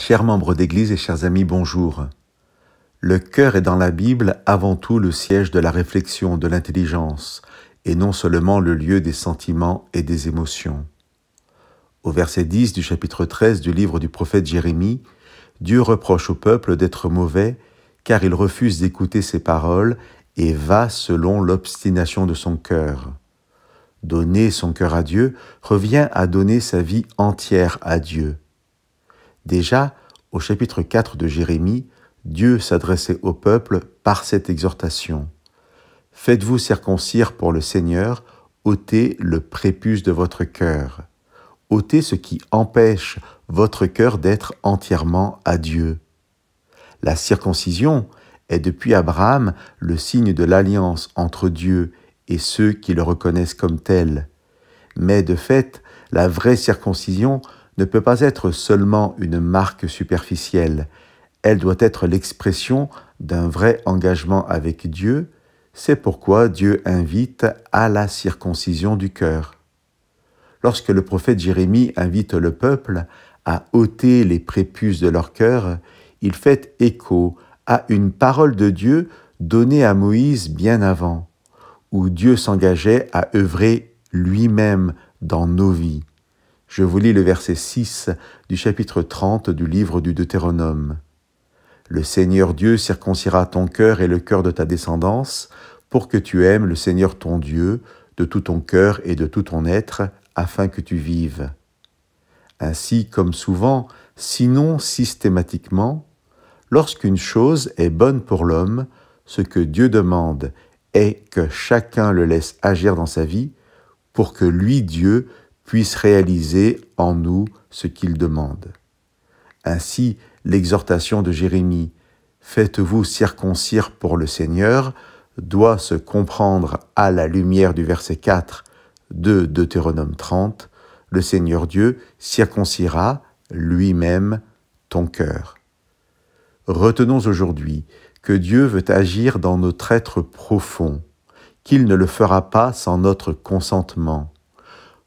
Chers membres d'Église et chers amis, bonjour. Le cœur est dans la Bible avant tout le siège de la réflexion, de l'intelligence, et non seulement le lieu des sentiments et des émotions. Au verset 10 du chapitre 13 du livre du prophète Jérémie, Dieu reproche au peuple d'être mauvais, car il refuse d'écouter ses paroles et va selon l'obstination de son cœur. Donner son cœur à Dieu revient à donner sa vie entière à Dieu. Déjà, au chapitre 4 de Jérémie, Dieu s'adressait au peuple par cette exhortation. « Faites-vous circoncire pour le Seigneur, ôtez le prépuce de votre cœur. Ôtez ce qui empêche votre cœur d'être entièrement à Dieu. » La circoncision est depuis Abraham le signe de l'alliance entre Dieu et ceux qui le reconnaissent comme tel. Mais de fait, la vraie circoncision ne peut pas être seulement une marque superficielle. Elle doit être l'expression d'un vrai engagement avec Dieu. C'est pourquoi Dieu invite à la circoncision du cœur. Lorsque le prophète Jérémie invite le peuple à ôter les prépuces de leur cœur, il fait écho à une parole de Dieu donnée à Moïse bien avant, où Dieu s'engageait à œuvrer lui-même dans nos vies. Je vous lis le verset 6 du chapitre 30 du livre du Deutéronome. « Le Seigneur Dieu circoncira ton cœur et le cœur de ta descendance, pour que tu aimes le Seigneur ton Dieu de tout ton cœur et de tout ton être, afin que tu vives. » Ainsi, comme souvent, sinon systématiquement, lorsqu'une chose est bonne pour l'homme, ce que Dieu demande est que chacun le laisse agir dans sa vie pour que lui, Dieu, puisse réaliser en nous ce qu'il demande. Ainsi, l'exhortation de Jérémie « Faites-vous circoncire pour le Seigneur » doit se comprendre à la lumière du verset 4 de Deutéronome 30 « Le Seigneur Dieu circoncira lui-même ton cœur ». Retenons aujourd'hui que Dieu veut agir dans notre être profond, qu'il ne le fera pas sans notre consentement.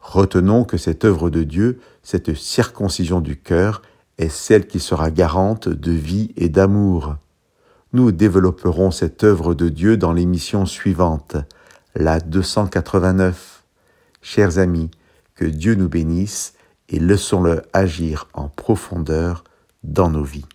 Retenons que cette œuvre de Dieu, cette circoncision du cœur, est celle qui sera garante de vie et d'amour. Nous développerons cette œuvre de Dieu dans l'émission suivante, la 289. Chers amis, que Dieu nous bénisse et laissons-le agir en profondeur dans nos vies.